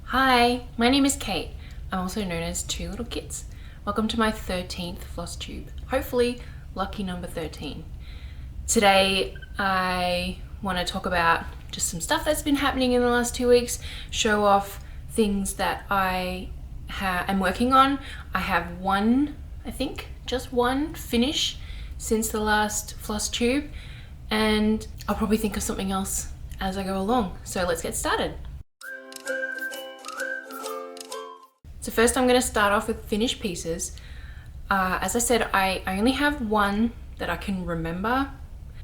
Hi, my name is Kate. I'm also known as Two Little Kits. Welcome to my 13th FlossTube. Hopefully, lucky number 13. Today, I want to talk about just some stuff that's been happening in the last 2 weeks, show off things that I am working on. I have one, I think, just one finish since the last FlossTube, and I'll probably think of something else as I go along. So let's get started. So first I'm going to start off with finished pieces. As I said, I only have one that I can remember.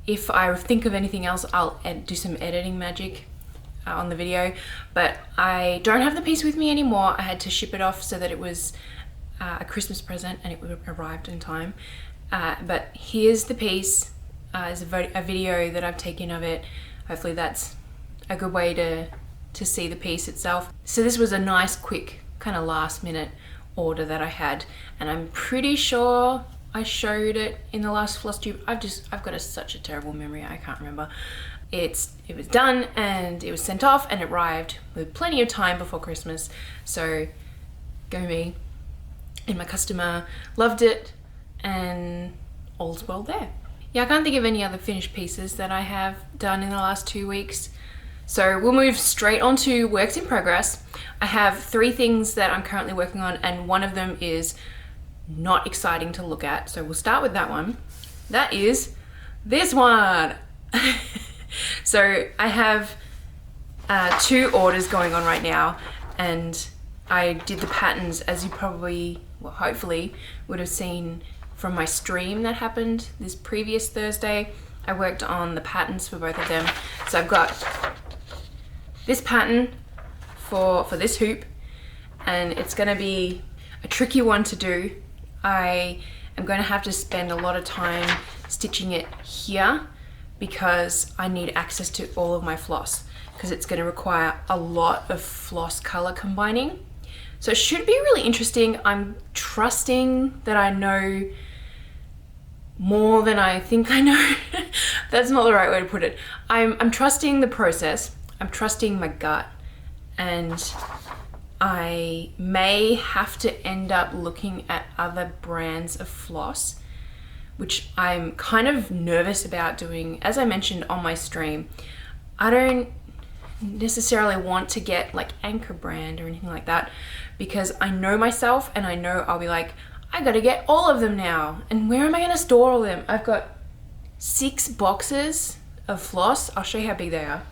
If I think of anything else, I'll do some editing magic on the video, but I don't have the piece with me anymore. I had to ship it off so that it was a Christmas present and it would have arrived in time. But here's the piece. There's a video that I've taken of it. Hopefully that's a good way to see the piece itself. So this was a nice, quick, kind of last minute order that I had, and I'm pretty sure I showed it in the last FlossTube. I've got such a terrible memory, I can't remember. It was done and it was sent off and it arrived with plenty of time before Christmas. So go me. And my customer loved it and all's well there. Yeah, I can't think of any other finished pieces that I have done in the last 2 weeks. So we'll move straight on to works in progress. I have 3 things that I'm currently working on, and one of them is not exciting to look at. So we'll start with that one. That is this one. So I have 2 orders going on right now, and I did the patterns, as you probably, well, hopefully would have seen from my stream that happened this previous Thursday. I worked on the patterns for both of them. So I've got this pattern for this hoop, and it's going to be a tricky one to do. I am going to have to spend a lot of time stitching it here because I need access to all of my floss, because it's going to require a lot of floss color combining. So it should be really interesting. I'm trusting that I know more than I think I know. That's not the right way to put it. I'm trusting the process. I'm trusting my gut, and I may have to end up looking at other brands of floss, which I'm kind of nervous about doing. As I mentioned on my stream, I don't necessarily want to get like Anchor brand or anything like that, because I know myself and I know I'll be like, I gotta get all of them now, and where am I gonna store all of them? I've got 6 boxes of floss. I'll show you how big they are.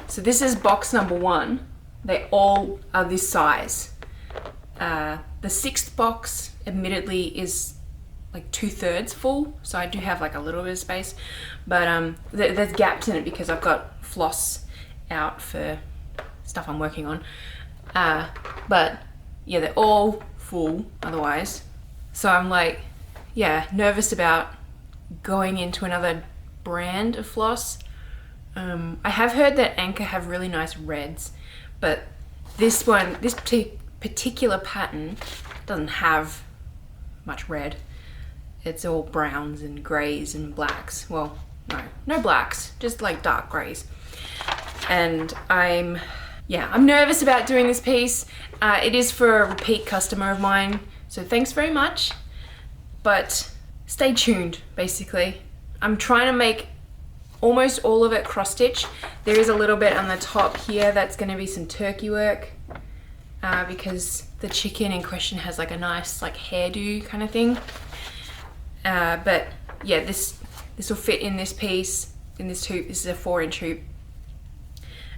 So this is box number 1. They all are this size. The 6th box admittedly is like 2/3 full, so I do have like a little bit of space, but there's gaps in it because I've got floss out for stuff I'm working on. But yeah, they're all full otherwise. So I'm like, yeah, nervous about going into another brand of floss. I have heard that Anchor have really nice reds, but this particular pattern doesn't have much red. It's all browns and grays and blacks. Well, no blacks, just like dark grays. And I'm nervous about doing this piece. It is for a repeat customer of mine, so thanks very much. But stay tuned, basically. I'm trying to make almost all of it cross stitch. There is a little bit on the top here that's going to be some turkey work, because the chicken in question has like a nice like hairdo kind of thing. But yeah, this will fit in this piece, in this hoop. This is a 4-inch hoop,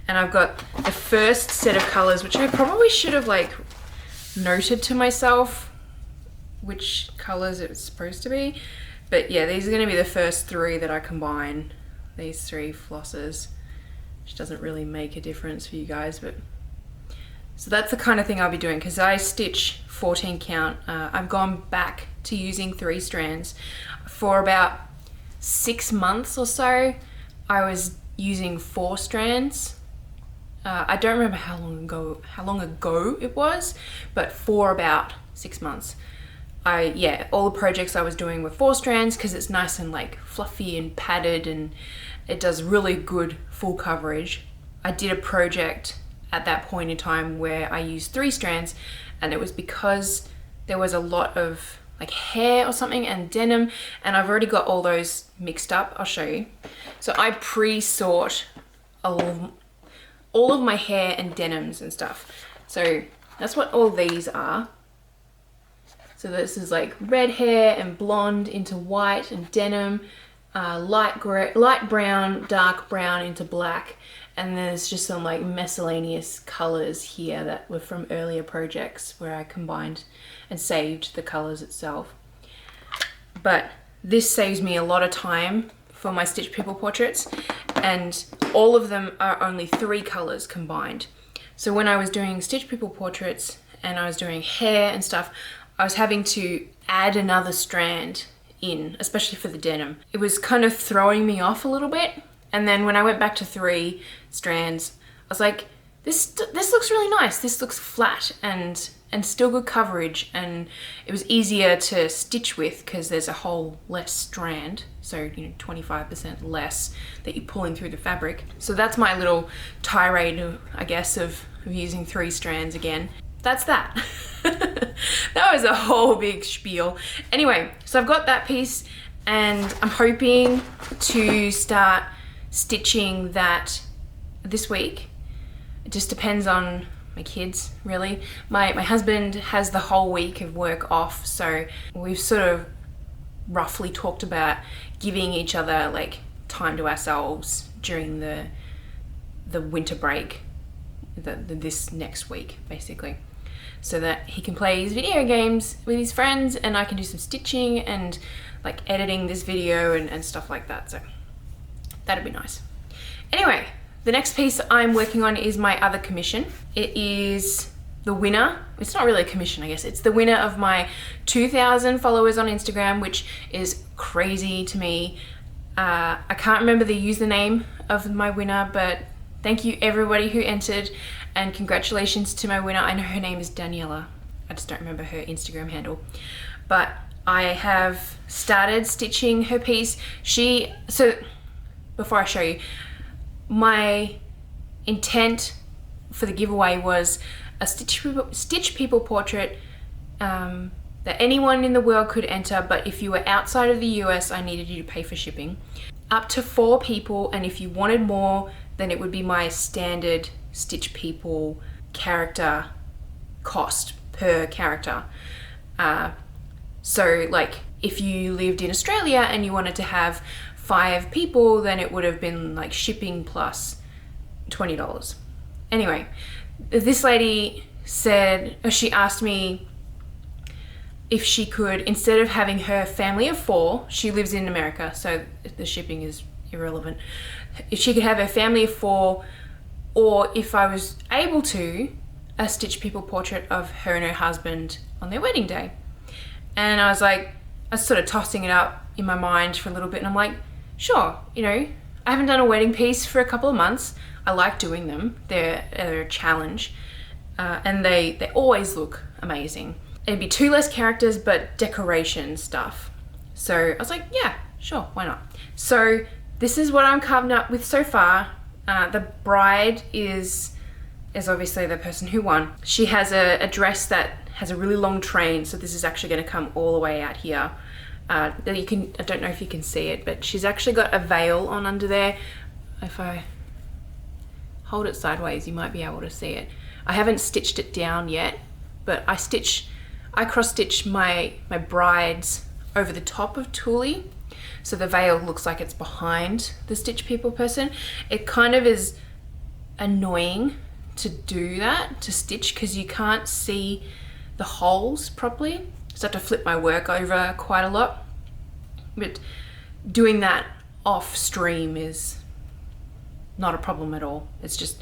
and I've got the first set of colors, which I probably should have like noted to myself which colors it was supposed to be. But yeah, these are going to be the first 3 that I combine. These 3 flosses, which doesn't really make a difference for you guys, but so that's the kind of thing I'll be doing, because I stitch 14 count. I've gone back to using 3 strands. For about 6 months or so, I was using 4 strands. I don't remember how long ago it was, but for about 6 months. All the projects I was doing were 4 strands because it's nice and like fluffy and padded, and it does really good full coverage. I did a project at that point in time where I used 3 strands, and it was because there was a lot of like hair or something and denim, and I've already got all those mixed up. I'll show you. So I pre-sort all of my hair and denims and stuff. So that's what all these are. So this is like red hair and blonde into white and denim, light brown, dark brown into black. And there's just some like miscellaneous colors here that were from earlier projects where I combined and saved the colors itself. But this saves me a lot of time for my Stitch People portraits, and all of them are only 3 colors combined. So when I was doing Stitch People portraits and I was doing hair and stuff, I was having to add another strand in, especially for the denim. It was kind of throwing me off a little bit. And then when I went back to 3 strands, I was like, this looks really nice. This looks flat and still good coverage, and it was easier to stitch with because there's a whole less strand. So, you know, 25% less that you're pulling through the fabric. So that's my little tirade, I guess, of using 3 strands again. That's that. That was a whole big spiel. Anyway, so I've got that piece, and I'm hoping to start stitching that this week. It just depends on my kids, really. My husband has the whole week of work off, so we've sort of roughly talked about giving each other like time to ourselves during the winter break, this next week basically, so that he can play his video games with his friends and I can do some stitching and like editing this video and stuff like that. So that'd be nice. Anyway, the next piece I'm working on is my other commission. It is the winner. It's not really a commission, I guess. It's the winner of my 2,000 followers on Instagram, which is crazy to me. I can't remember the username of my winner, but thank you everybody who entered, and congratulations to my winner. I know her name is Daniela. I just don't remember her Instagram handle. But I have started stitching her piece. So before I show you, my intent for the giveaway was a Stitch People portrait that anyone in the world could enter, but if you were outside of the US, I needed you to pay for shipping. Up to 4 people, and if you wanted more, then it would be my standard Stitch People character cost per character. So like if you lived in Australia and you wanted to have 5 people, then it would have been like shipping plus $20. Anyway, this lady said, she asked me if she could, instead of having her family of 4, she lives in America, so the shipping is irrelevant, if she could have her family of 4, or if I was able to, a Stitch People portrait of her and her husband on their wedding day. And I was like, I was sort of tossing it up in my mind for a little bit, and I'm like, sure, you know, I haven't done a wedding piece for a couple of months. I like doing them. They're a challenge, and they always look amazing. It'd be 2 less characters, but decoration stuff. So I was like, yeah, sure, why not? So this is what I'm coming up with so far. The bride is obviously the person who won. She has a dress that has a really long train, so this is actually going to come all the way out here. I don't know if you can see it, but she's actually got a veil on under there. If I hold it sideways, you might be able to see it. I haven't stitched it down yet, but I cross stitch my brides over the top of tulle, so the veil looks like it's behind the Stitch People person. It kind of is annoying to do that, to stitch, because you can't see the holes properly. So I have to flip my work over quite a lot. But doing that off stream is not a problem at all. It's just,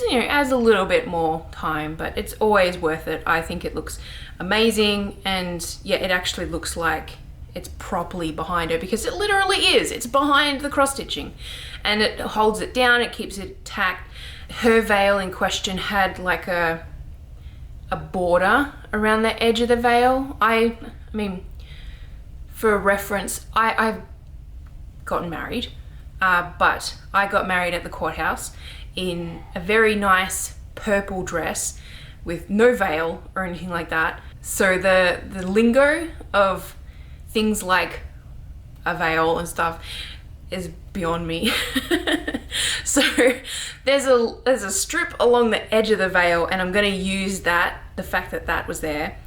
you know, adds a little bit more time, but it's always worth it. I think it looks amazing, and yeah, it actually looks like it's properly behind her, because it literally is. It's behind the cross stitching, and it holds it down, it keeps it tacked. Her veil in question had like a border around the edge of the veil. I mean, for reference, I've gotten married, but I got married at the courthouse in a very nice purple dress with no veil or anything like that. So the lingo of things like a veil and stuff is beyond me. So there's a strip along the edge of the veil, and I'm going to use that, the fact that that was there,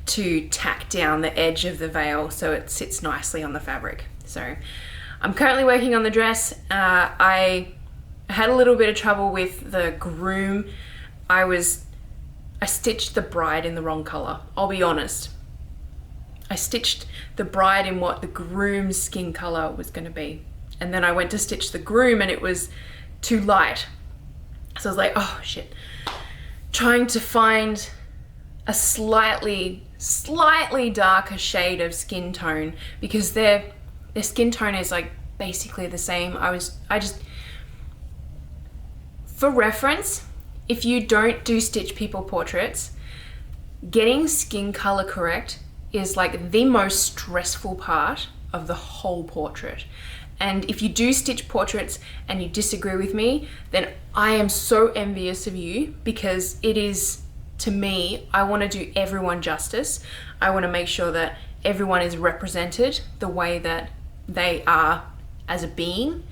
to tack down the edge of the veil so it sits nicely on the fabric. So I'm currently working on the dress. I had a little bit of trouble with the groom. I stitched the bride in the wrong color. I'll be honest. I stitched the bride in what the groom's skin color was going to be. And then I went to stitch the groom and it was too light. So I was like, oh shit. Trying to find a slightly darker shade of skin tone, because their skin tone is like basically the same. For reference, if you don't do stitch people portraits, getting skin color correct is like the most stressful part of the whole portrait. And if you do stitch portraits and you disagree with me, then I am so envious of you, because it is, to me, I want to do everyone justice. I want to make sure that everyone is represented the way that they are as a being.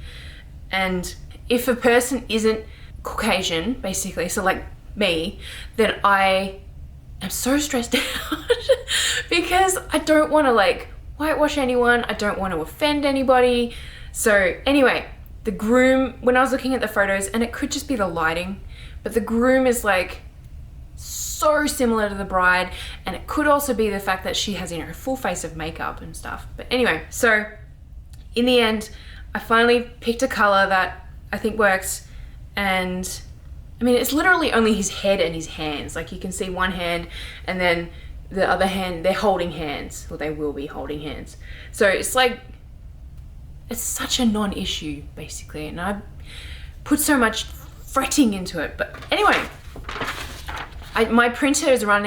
And if a person isn't Caucasian, basically, so like me, then I am so stressed out because I don't want to like whitewash anyone. I don't want to offend anybody. So anyway, the groom, when I was looking at the photos, and it could just be the lighting, but the groom is like so similar to the bride, and it could also be the fact that she has, you know, full face of makeup and stuff. But anyway, so in the end, I finally picked a color that I think works. And I mean, it's literally only his head and his hands. Like you can see one hand, and then the other hand, they're holding hands, or they will be holding hands. So it's like, it's such a non-issue basically. And I put so much fretting into it. But anyway, my printer has run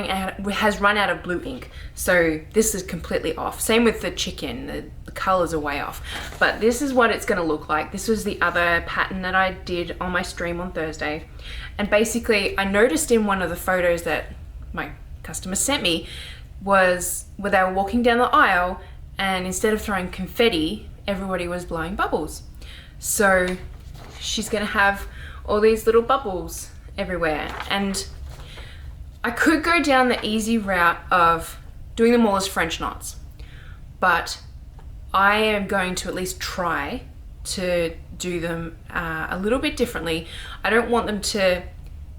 out of blue ink. So this is completely off. Same with the chicken, the colors are way off. But this is what it's gonna look like. This was the other pattern that I did on my stream on Thursday. And basically I noticed in one of the photos that my customer sent me was where they were walking down the aisle, and instead of throwing confetti, everybody was blowing bubbles. So she's gonna have all these little bubbles everywhere. And I could go down the easy route of doing them all as French knots, but I am going to at least try to do them a little bit differently. I don't want them to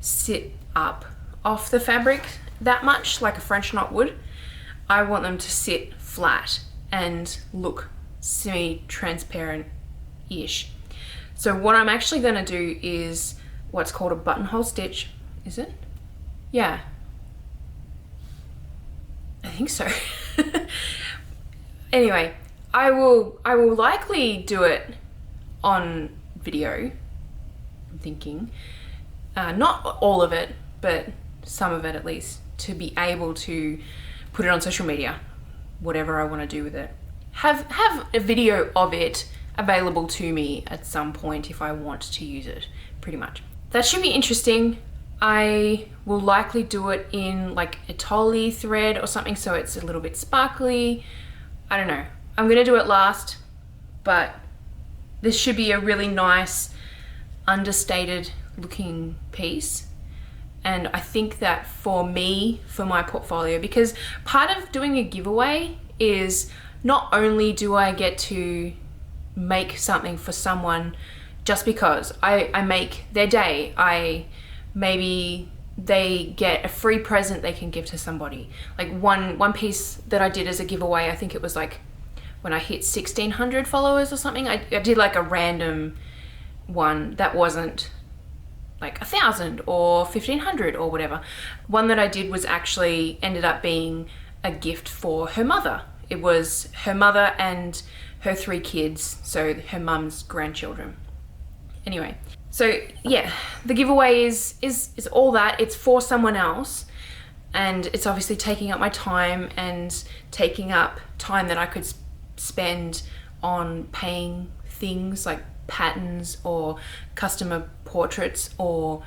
sit up off the fabric that much like a French knot would. I want them to sit flat and look semi-transparent-ish. So what I'm actually gonna do is what's called a buttonhole stitch. Is it? Yeah, I think so. Anyway, I will likely do it on video, I'm thinking. Not all of it, but some of it at least, to be able to put it on social media, whatever I want to do with it. Have a video of it available to me at some point if I want to use it, pretty much. That should be interesting. I will likely do it in like a tully thread or something, so it's a little bit sparkly. I don't know. I'm gonna do it last, but this should be a really nice, understated looking piece. And I think that for me, for my portfolio, because part of doing a giveaway is not only do I get to make something for someone just because I make their day, maybe they get a free present they can give to somebody. Like one piece that I did as a giveaway, I think it was like when I hit 1,600 followers or something, I did like a random one that wasn't like 1,000 or 1,500 or whatever. One that I did was actually ended up being a gift for her mother. It was her mother and her 3 kids, so her mum's grandchildren. Anyway, so yeah, the giveaway is all that. It's for someone else, and it's obviously taking up my time and taking up time that I could spend on paying things like patterns or customer portraits, or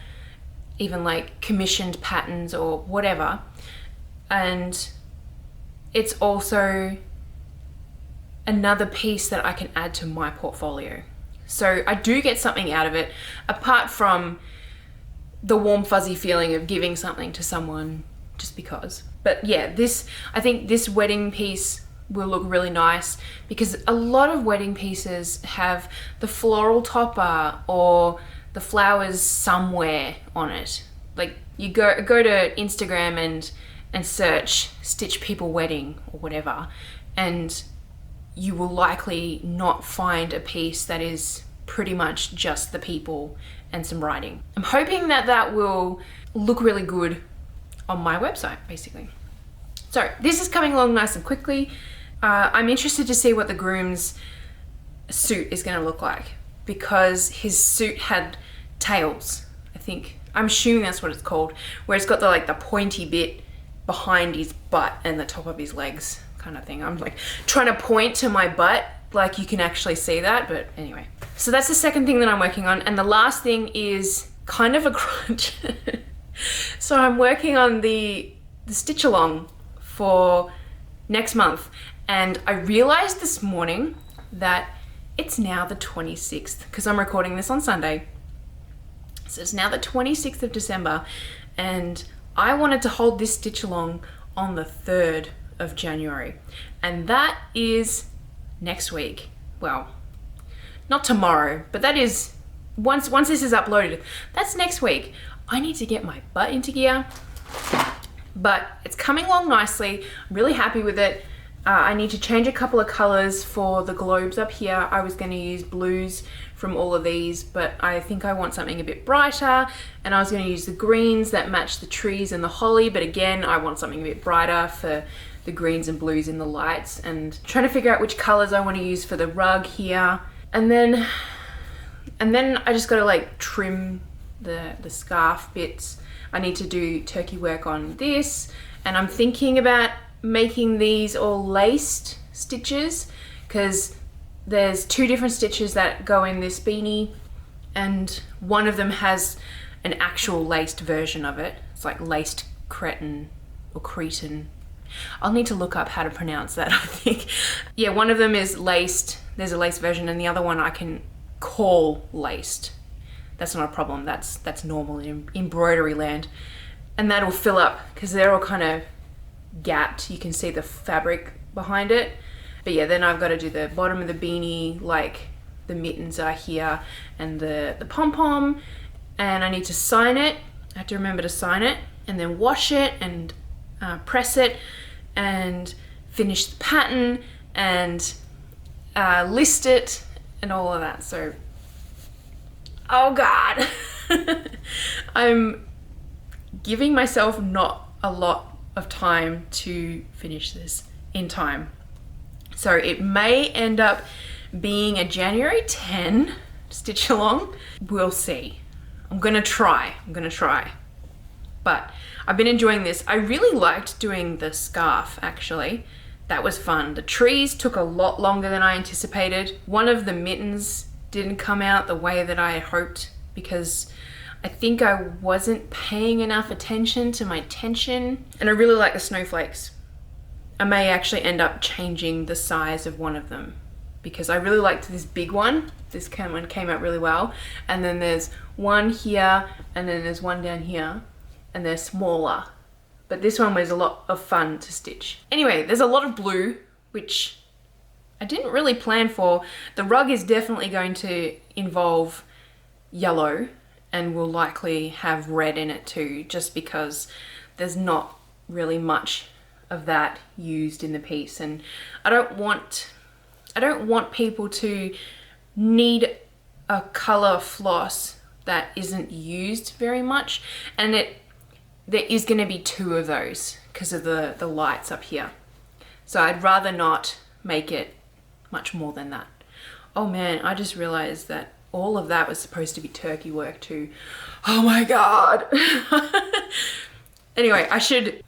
even like commissioned patterns or whatever. And it's also another piece that I can add to my portfolio. So I do get something out of it, apart from the warm fuzzy feeling of giving something to someone just because. But yeah, I think this wedding piece will look really nice, because a lot of wedding pieces have the floral topper or the flowers somewhere on it. Like you go to Instagram and search Stitch People Wedding or whatever, and you will likely not find a piece that is pretty much just the people and some writing. I'm hoping that will look really good on my website, basically. So this is coming along nice and quickly. I'm interested to see what the groom's suit is going to look like, because his suit had tails, I think. I'm assuming that's what it's called, where it's got the pointy bit behind his butt and the top of his legs kind of thing. I'm like trying to point to my butt like you can actually see that, but anyway. So that's the second thing that I'm working on. And the last thing is kind of a crunch. So I'm working on the stitch along for next month. And I realized this morning that it's now the 26th, because I'm recording this on Sunday. So it's now the 26th of December, and I wanted to hold this stitch along on the 3rd of January. And that is next week. Well, not tomorrow, but that is, once this is uploaded, that's next week. I need to get my butt into gear, but it's coming along nicely. I'm really happy with it. I need to change a couple of colors for the globes up here. I was going to use blues from all of these, but I think I want something a bit brighter, and I was going to use the greens that match the trees and the holly, but again, I want something a bit brighter for the greens and blues in the lights, and trying to figure out which colors I want to use for the rug here. And then I just got to like trim the scarf bits. I need to do turkey work on this, and I'm thinking about making these all laced stitches, because there's 2 different stitches that go in this beanie, and one of them has an actual laced version of it. It's like laced cretin or cretin. I'll need to look up how to pronounce that, I think. Yeah, one of them is laced. There's a laced version, and the other one I can call laced. That's not a problem. That's normal in embroidery land. And that'll fill up, because they're all kind of gapped. You can see the fabric behind it. But yeah, then I've got to do the bottom of the beanie, like the mittens are here, and the pom-pom, and I need to sign it. I have to remember to sign it, and then wash it and press it and finish the pattern and list it and all of that. So, oh God, I'm giving myself not a lot of time to finish this in time. So it may end up being a January 10 stitch along. We'll see. I'm gonna try. But I've been enjoying this. I really liked doing the scarf, actually. That was fun. The trees took a lot longer than I anticipated. One of the mittens didn't come out the way that I had hoped, because I think I wasn't paying enough attention to my tension. And I really like the snowflakes. I may actually end up changing the size of one of them, because I really liked this big one. This one came out really well. And then there's one here, and then there's one down here, and they're smaller. But this one was a lot of fun to stitch. Anyway, there's a lot of blue, which I didn't really plan for. The rug is definitely going to involve yellow, and will likely have red in it too, just because there's not really much of that used in the piece. And I don't want people to need a color floss that isn't used very much. And there is going to be 2 of those because of the lights up here. So I'd rather not make it much more than that. Oh man, I just realized that all of that was supposed to be turkey work too. Oh my God. Anyway, I should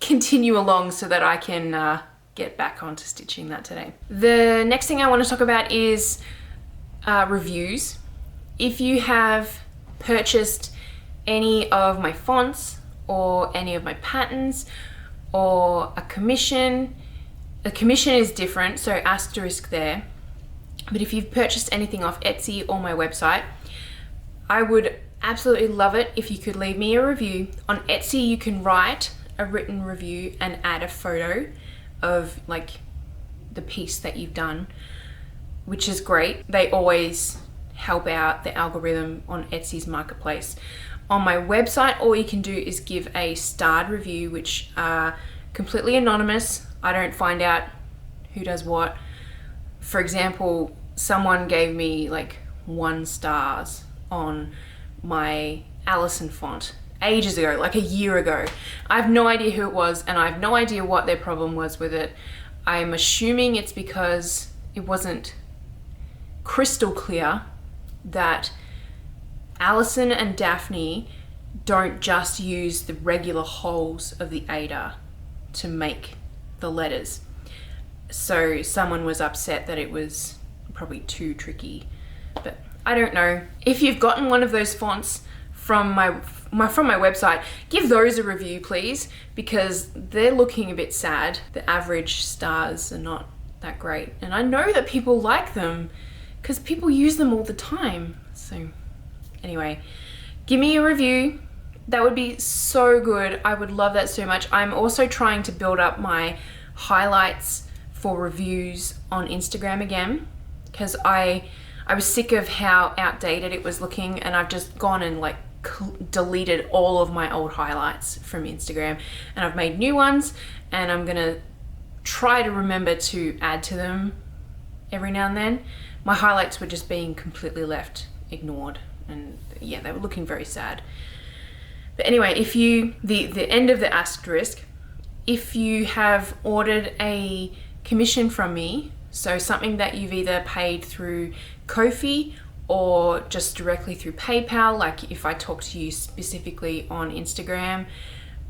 continue along so that I can get back onto stitching that today. The next thing I want to talk about is reviews. If you have purchased any of my fonts or any of my patterns or a commission is different, so asterisk there. But if you've purchased anything off Etsy or my website, I would absolutely love it if you could leave me a review. On Etsy, you can write a written review and add a photo of like the piece that you've done, which is great. They always help out the algorithm on Etsy's marketplace. On my website, all you can do is give a starred review, which are completely anonymous. I don't find out who does what. For example, someone gave me like 1 star on my Allison font ages ago, like a year ago. I have no idea who it was, and I have no idea what their problem was with it. I'm assuming it's because it wasn't crystal clear that Allison and Daphne don't just use the regular holes of the Ada to make the letters. So someone was upset that it was probably too tricky, but I don't know. If you've gotten one of those fonts from my website, give those a review, please, because they're looking a bit sad. The average stars are not that great, and I know that people like them because people use them all the time. So anyway, give me a review. That would be so good. I would love that so much. I'm also trying to build up my highlights for reviews on Instagram again, because I was sick of how outdated it was looking, and I've just gone and like deleted all of my old highlights from Instagram, and I've made new ones, and I'm gonna try to remember to add to them every now and then. My highlights were just being completely ignored, and yeah, they were looking very sad. But anyway, if you, the end of the asterisk, if you have ordered a commission from me, so something that you've either paid through Ko-fi or just directly through PayPal, like if I talk to you specifically on Instagram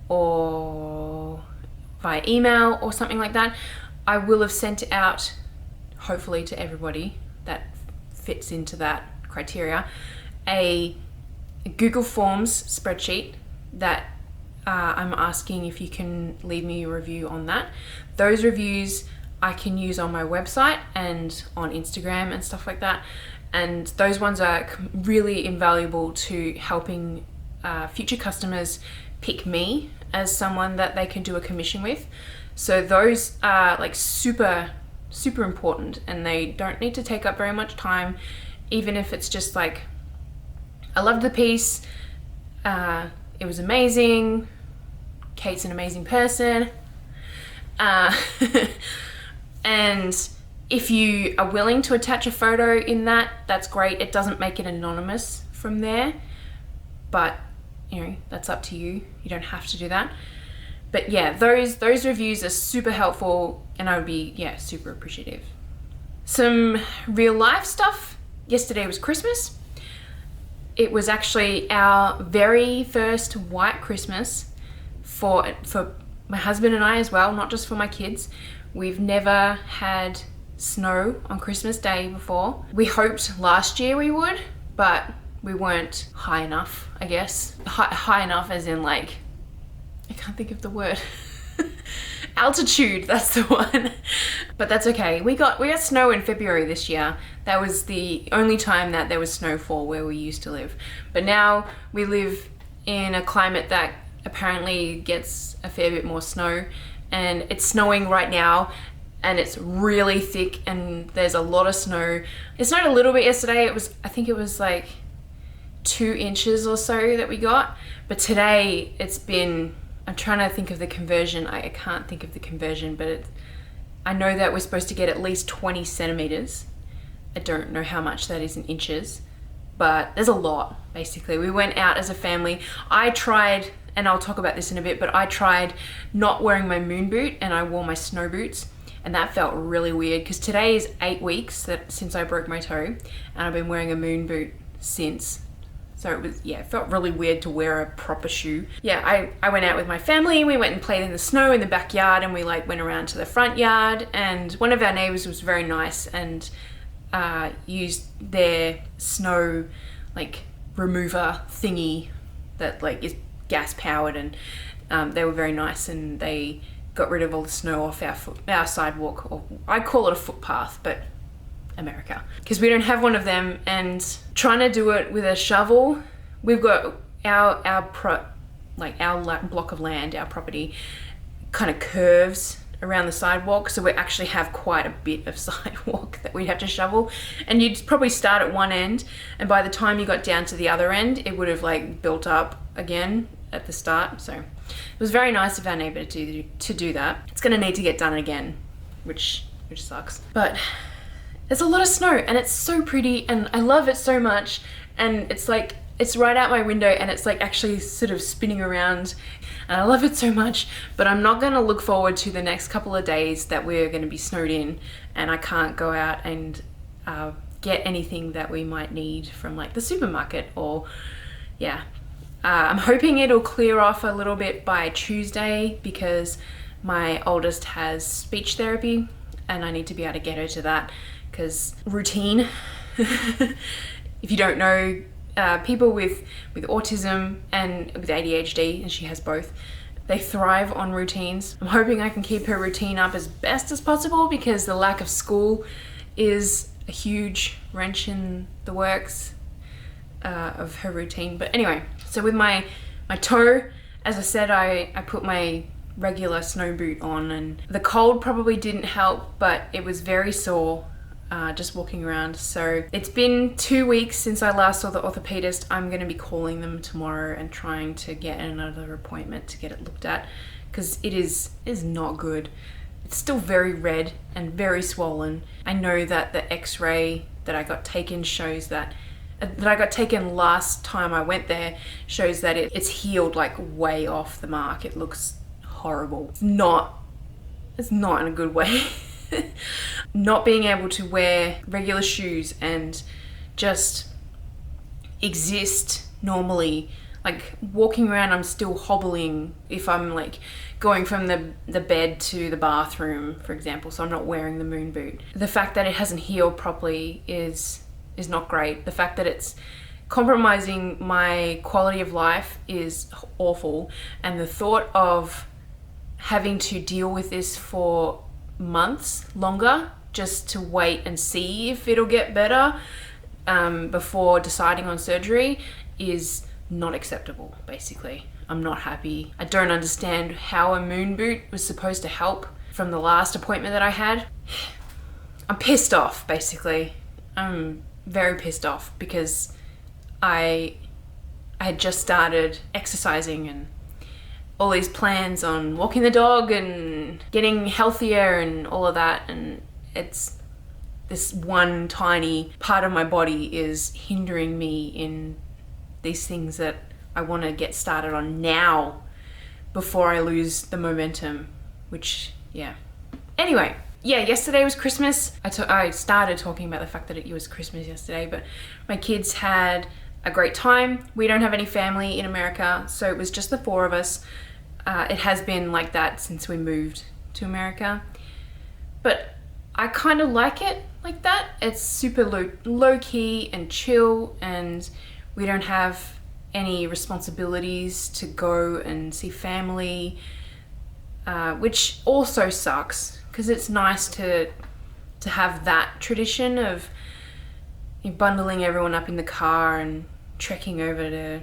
or via email or something like that, I will have sent out, hopefully to everybody that fits into that criteria, a Google Forms spreadsheet that I'm asking if you can leave me a review on that. Those reviews I can use on my website and on Instagram and stuff like that. And those ones are really invaluable to helping future customers pick me as someone that they can do a commission with. So those are like super important, and they don't need to take up very much time, even if it's just like, I loved the piece, it was amazing, Kate's an amazing person, and if you are willing to attach a photo in that, that's great. It doesn't make it anonymous from there, but you know, that's up to you. You don't have to do that. But yeah, those reviews are super helpful, and I would be, yeah, super appreciative. Some real life stuff. Yesterday was Christmas. It was actually our very first white Christmas for my husband and I as well, not just for my kids. We've never had snow on Christmas Day before. We hoped last year we would, but we weren't high enough, I guess. High enough as in like, I can't think of the word. Altitude, that's the one. But that's okay. We got snow in February this year. That was the only time that there was snowfall where we used to live. But now we live in a climate that apparently gets a fair bit more snow, and it's snowing right now, and it's really thick, and there's a lot of snow. It snowed a little bit yesterday. I think it was like 2 inches or so that we got. But today it's been, I'm trying to think of the conversion. I can't think of the conversion, but I know that we're supposed to get at least 20 centimeters. I don't know how much that is in inches, but there's a lot, basically. We went out as a family. I tried, and I'll talk about this in a bit, but I tried not wearing my moon boot, and I wore my snow boots, and that felt really weird, because today is 8 weeks since I broke my toe, and I've been wearing a moon boot since. So it was, yeah, it felt really weird to wear a proper shoe. Yeah, I went out with my family. We went and played in the snow in the backyard, and we like went around to the front yard, and one of our neighbors was very nice and used their snow like remover thingy that like is gas powered, and they were very nice, and they got rid of all the snow off our sidewalk, or I call it a footpath, but America, because we don't have one of them. And trying to do it with a shovel, we've got our block of land, our property kind of curves around the sidewalk, so we actually have quite a bit of sidewalk that we'd have to shovel, and you'd probably start at one end, and by the time you got down to the other end it would have like built up again at the start. So it was very nice of our neighbor to do that. It's gonna need to get done again, which sucks, but there's a lot of snow and it's so pretty and I love it so much, and it's like it's right out my window and it's like actually sort of spinning around, and I love it so much. But I'm not going to look forward to the next couple of days that we're going to be snowed in and I can't go out and get anything that we might need from like the supermarket, or I'm hoping it'll clear off a little bit by Tuesday, because my oldest has speech therapy and I need to be able to get her to that, because routine if you don't know, people with autism and with ADHD, and she has both, they thrive on routines. I'm hoping I can keep her routine up as best as possible, because the lack of school is a huge wrench in the works of her routine. But anyway, so with my toe, as I said, I put my regular snow boot on, and the cold probably didn't help, but it was very sore just walking around. So it's been 2 weeks since I last saw the orthopedist. I'm going to be calling them tomorrow and trying to get another appointment to get it looked at, because it is not good. It's still very red and very swollen. I know that the x-ray that I got taken shows that I got taken last time I went there shows that it's healed like way off the mark. It looks horrible. It's not in a good way. Not being able to wear regular shoes and just exist normally, like walking around, I'm still hobbling if I'm like going from the bed to the bathroom, for example, so I'm not wearing the moon boot. The fact that it hasn't healed properly is not great. The fact that it's compromising my quality of life is awful, and the thought of having to deal with this for months longer just to wait and see if it'll get better before deciding on surgery is not acceptable. Basically, I'm not happy. I don't understand how a moon boot was supposed to help from the last appointment that I had. I'm pissed off, basically. I'm very pissed off because I had just started exercising and all these plans on walking the dog and getting healthier and all of that, and it's this one tiny part of my body is hindering me in these things that I want to get started on now before I lose the momentum, which anyway, yesterday was Christmas. I started talking about the fact that it was Christmas yesterday, but my kids had a great time. We don't have any family in America, so it was just the four of us. It has been like that since we moved to America, but I kind of like it like that. It's super low key and chill, and we don't have any responsibilities to go and see family, which also sucks, because it's nice to have that tradition of bundling everyone up in the car and trekking over to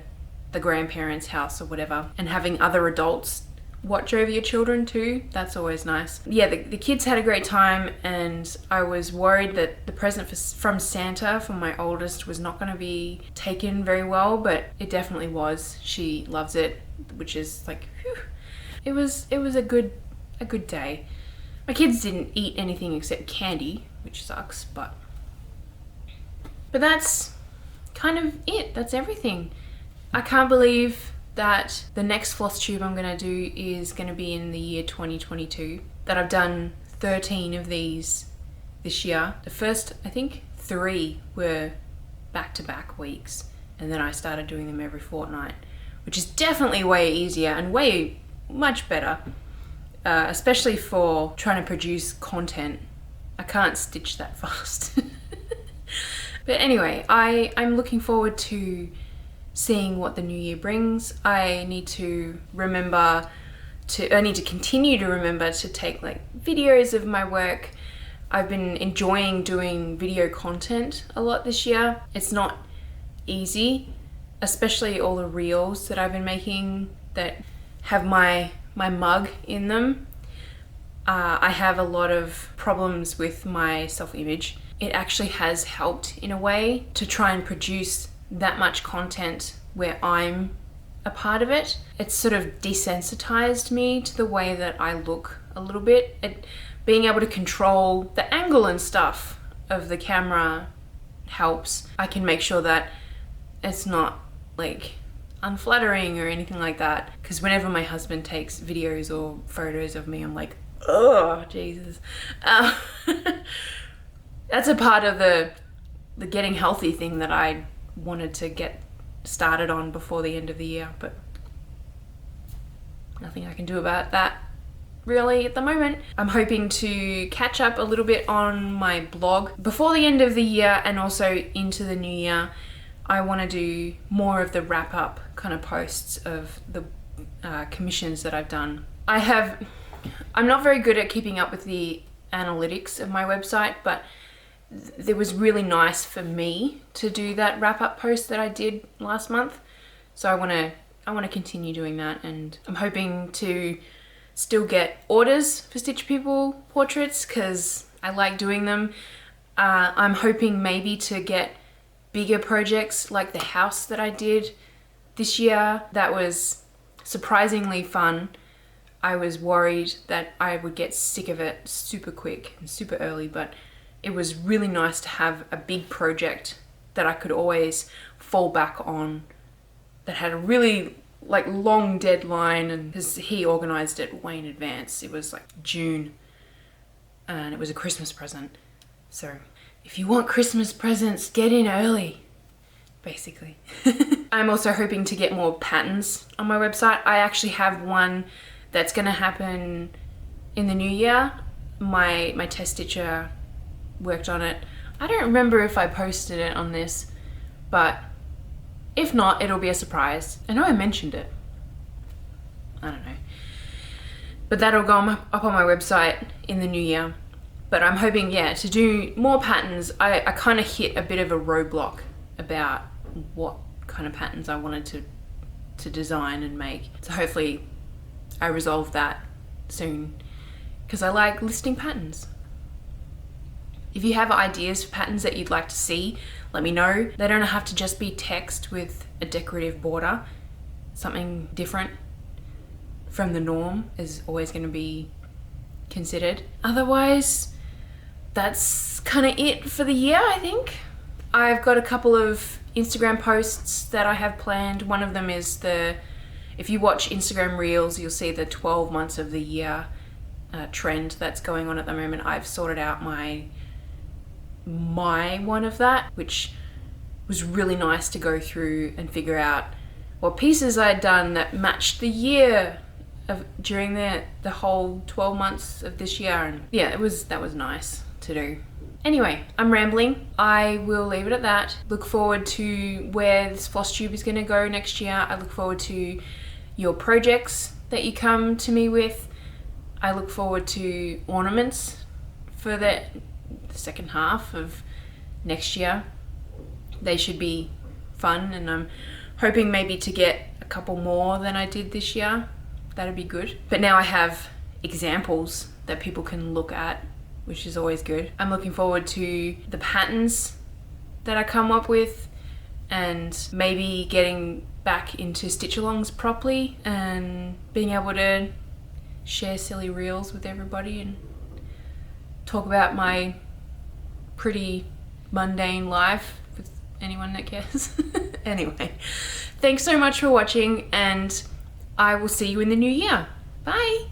the grandparents' house or whatever, and having other adults watch over your children too. That's always nice. The kids had a great time, and I was worried that the present from Santa for my oldest was not going to be taken very well, but it definitely was. She loves it, which is like, whew. It was a good day. My kids didn't eat anything except candy, which sucks, but that's kind of it. That's everything. I can't believe that the next FlossTube I'm going to do is going to be in the year 2022, that I've done 13 of these this year. The first, I think 3 were back-to-back weeks, and then I started doing them every fortnight, which is definitely way easier and way much better, especially for trying to produce content. I can't stitch that fast. But anyway, I'm looking forward to seeing what the new year brings. I need to continue to remember to take like videos of my work. I've been enjoying doing video content a lot this year. It's not easy, especially all the reels that I've been making that have my mug in them. I have a lot of problems with my self-image. It actually has helped in a way to try and produce that much content where I'm a part of it. It's sort of desensitized me to the way that I look a little bit. Being able to control the angle and stuff of the camera helps. I can make sure that it's not like unflattering or anything like that, because whenever my husband takes videos or photos of me, I'm like, oh Jesus. That's a part of the getting healthy thing that I wanted to get started on before the end of the year, but nothing I can do about that really at the moment. I'm hoping to catch up a little bit on my blog before the end of the year and also into the new year. I want to do more of the wrap up kind of posts of the commissions that I've done. I'm not very good at keeping up with the analytics of my website, but it was really nice for me to do that wrap up post that I did last month. So I want to continue doing that, and I'm hoping to still get orders for Stitch People portraits because I like doing them. I'm hoping maybe to get bigger projects like the house that I did this year. That was surprisingly fun. I was worried that I would get sick of it super quick and super early, but it was really nice to have a big project that I could always fall back on, that had a really like long deadline, and because he organized it way in advance. It was like June and it was a Christmas present. So if you want Christmas presents, get in early, basically. I'm also hoping to get more patterns on my website. I actually have one that's gonna happen in the new year. My test stitcher worked on it. I don't remember if I posted it on this, but if not, it'll be a surprise. I know I mentioned it. I don't know. But that'll go up on my website in the new year. But I'm hoping, yeah, to do more patterns. I kind of hit a bit of a roadblock about what kind of patterns I wanted to design and make. So hopefully I resolve that soon, because I like listing patterns. If you have ideas for patterns that you'd like to see, let me know. They don't have to just be text with a decorative border. Something different from the norm is always going to be considered. Otherwise, that's kind of it for the year, I think. I've got a couple of Instagram posts that I have planned. One of them is if you watch Instagram Reels, you'll see the 12 months of the year trend that's going on at the moment. I've sorted out my one of that, which was really nice to go through and figure out what pieces I had done that matched the year during the whole 12 months of this year. And yeah, that was nice to do. Anyway, I'm rambling. I will leave it at that. Look forward to where this FlossTube is going to go next year. I look forward to your projects that you come to me with. I look forward to ornaments for the second half of next year. They should be fun, and I'm hoping maybe to get a couple more than I did this year. That'd be good. But now I have examples that people can look at, which is always good. I'm looking forward to the patterns that I come up with, and maybe getting back into stitch-alongs properly and being able to share silly reels with everybody and talk about my pretty mundane life with anyone that cares. Anyway, thanks so much for watching, and I will see you in the new year. Bye!